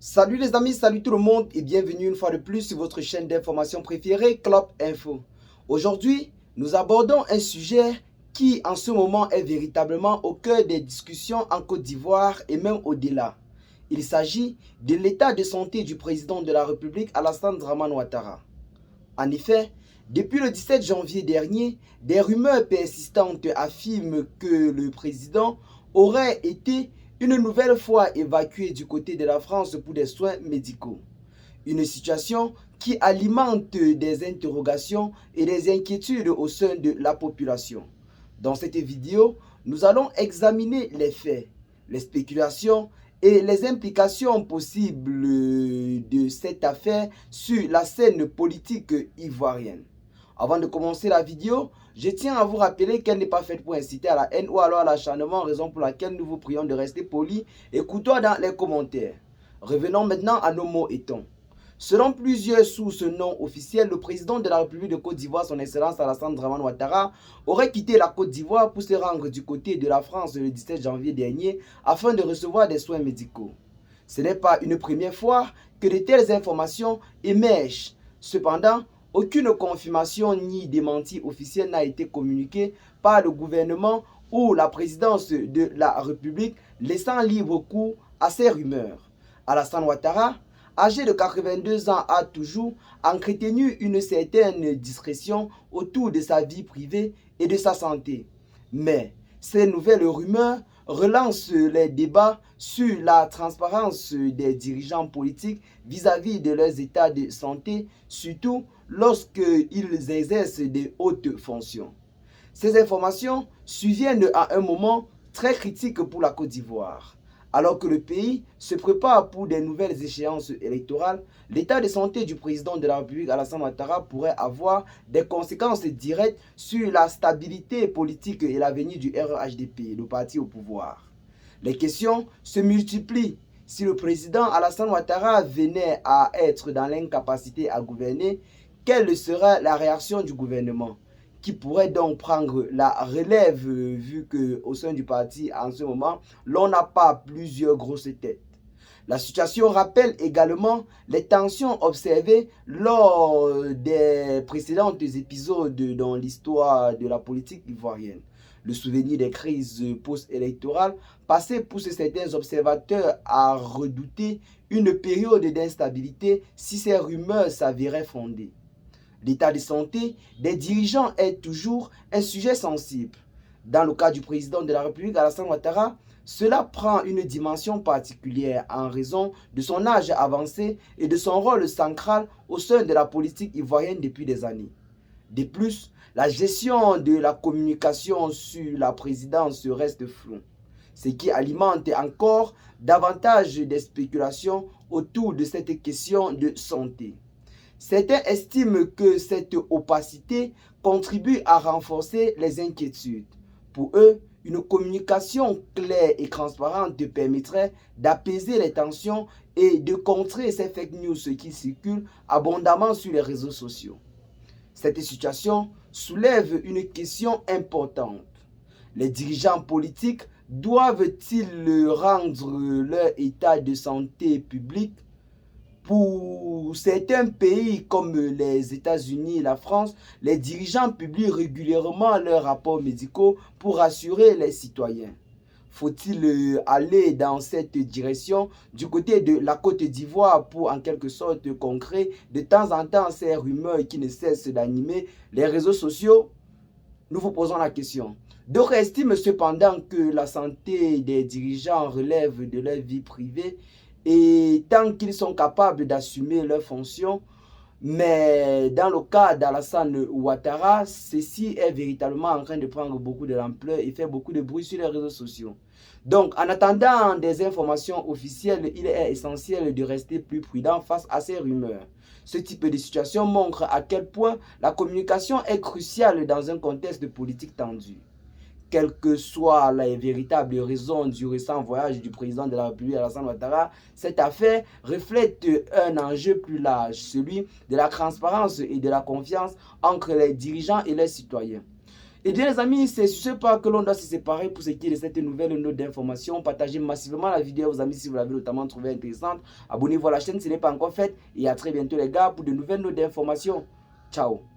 Salut les amis, salut tout le monde et bienvenue une fois de plus sur votre chaîne d'information préférée, Clop Info. Aujourd'hui, nous abordons un sujet qui en ce moment est véritablement au cœur des discussions en Côte d'Ivoire et même au-delà. Il s'agit de l'état de santé du président de la République, Alassane Dramane Ouattara. En effet, depuis le 17 janvier dernier, des rumeurs persistantes affirment que le président aurait été une nouvelle fois évacué du côté de la France pour des soins médicaux. Une situation qui alimente des interrogations et des inquiétudes au sein de la population. Dans cette vidéo, nous allons examiner les faits, les spéculations et les implications possibles de cette affaire sur la scène politique ivoirienne. Avant de commencer la vidéo, je tiens à vous rappeler qu'elle n'est pas faite pour inciter à la haine ou alors à l'acharnement, raison pour laquelle nous vous prions de rester polis et courtois dans les commentaires. Revenons maintenant à nos mots et tons. Selon plusieurs sources non officielles, le président de la République de Côte d'Ivoire, son Excellence Alassane Dramane Ouattara, aurait quitté la Côte d'Ivoire pour se rendre du côté de la France le 17 janvier dernier afin de recevoir des soins médicaux. Ce n'est pas une première fois que de telles informations émergent. Cependant, aucune confirmation ni démenti officiel n'a été communiquée par le gouvernement ou la présidence de la République, laissant libre cours à ces rumeurs. Alassane Ouattara, âgé de 82 ans, a toujours entretenu une certaine discrétion autour de sa vie privée et de sa santé. Mais ces nouvelles rumeurs relancent les débats sur la transparence des dirigeants politiques vis-à-vis de leurs états de santé, surtout lorsqu'ils exercent de hautes fonctions. Ces informations surviennent à un moment très critique pour la Côte d'Ivoire. Alors que le pays se prépare pour des nouvelles échéances électorales, l'état de santé du président de la République, Alassane Ouattara, pourrait avoir des conséquences directes sur la stabilité politique et l'avenir du RHDP, le parti au pouvoir. Les questions se multiplient. Si le président Alassane Ouattara venait à être dans l'incapacité à gouverner, quelle serait la réaction du gouvernement ? Qui pourrait donc prendre la relève vu qu'au sein du parti, en ce moment, l'on n'a pas plusieurs grosses têtes. La situation rappelle également les tensions observées lors des précédents épisodes dans l'histoire de la politique ivoirienne. Le souvenir des crises post-électorales passées pousse certains observateurs à redouter une période d'instabilité si ces rumeurs s'avéraient fondées. L'état de santé des dirigeants est toujours un sujet sensible. Dans le cas du président de la République, Alassane Ouattara, cela prend une dimension particulière en raison de son âge avancé et de son rôle central au sein de la politique ivoirienne depuis des années. De plus, la gestion de la communication sur la présidence reste floue, ce qui alimente encore davantage des spéculations autour de cette question de santé. Certains estiment que cette opacité contribue à renforcer les inquiétudes. Pour eux, une communication claire et transparente permettrait d'apaiser les tensions et de contrer ces fake news qui circulent abondamment sur les réseaux sociaux. Cette situation soulève une question importante. Les dirigeants politiques doivent-ils rendre leur état de santé public? Pour certains pays comme les États-Unis et la France, les dirigeants publient régulièrement leurs rapports médicaux pour rassurer les citoyens. Faut-il aller dans cette direction du côté de la Côte d'Ivoire pour en quelque sorte concret de temps en temps ces rumeurs qui ne cessent d'animer les réseaux sociaux? Nous vous posons la question. D'autres estiment cependant que la santé des dirigeants relève de leur vie privée et tant qu'ils sont capables d'assumer leurs fonctions, mais dans le cas d'Alassane Ouattara, ceci est véritablement en train de prendre beaucoup de l'ampleur et faire beaucoup de bruit sur les réseaux sociaux. Donc, en attendant des informations officielles, il est essentiel de rester plus prudent face à ces rumeurs. Ce type de situation montre à quel point la communication est cruciale dans un contexte de politique tendu. Quelle que soit la véritable raison du récent voyage du président de la République, Alassane Ouattara, cette affaire reflète un enjeu plus large, celui de la transparence et de la confiance entre les dirigeants et les citoyens. Et bien les amis, c'est sur ce pas que l'on doit se séparer pour ce qui est de cette nouvelle note d'information. Partagez massivement la vidéo à vos amis si vous l'avez notamment trouvée intéressante. Abonnez-vous à la chaîne si ce n'est pas encore fait. Et à très bientôt les gars pour de nouvelles notes d'information. Ciao.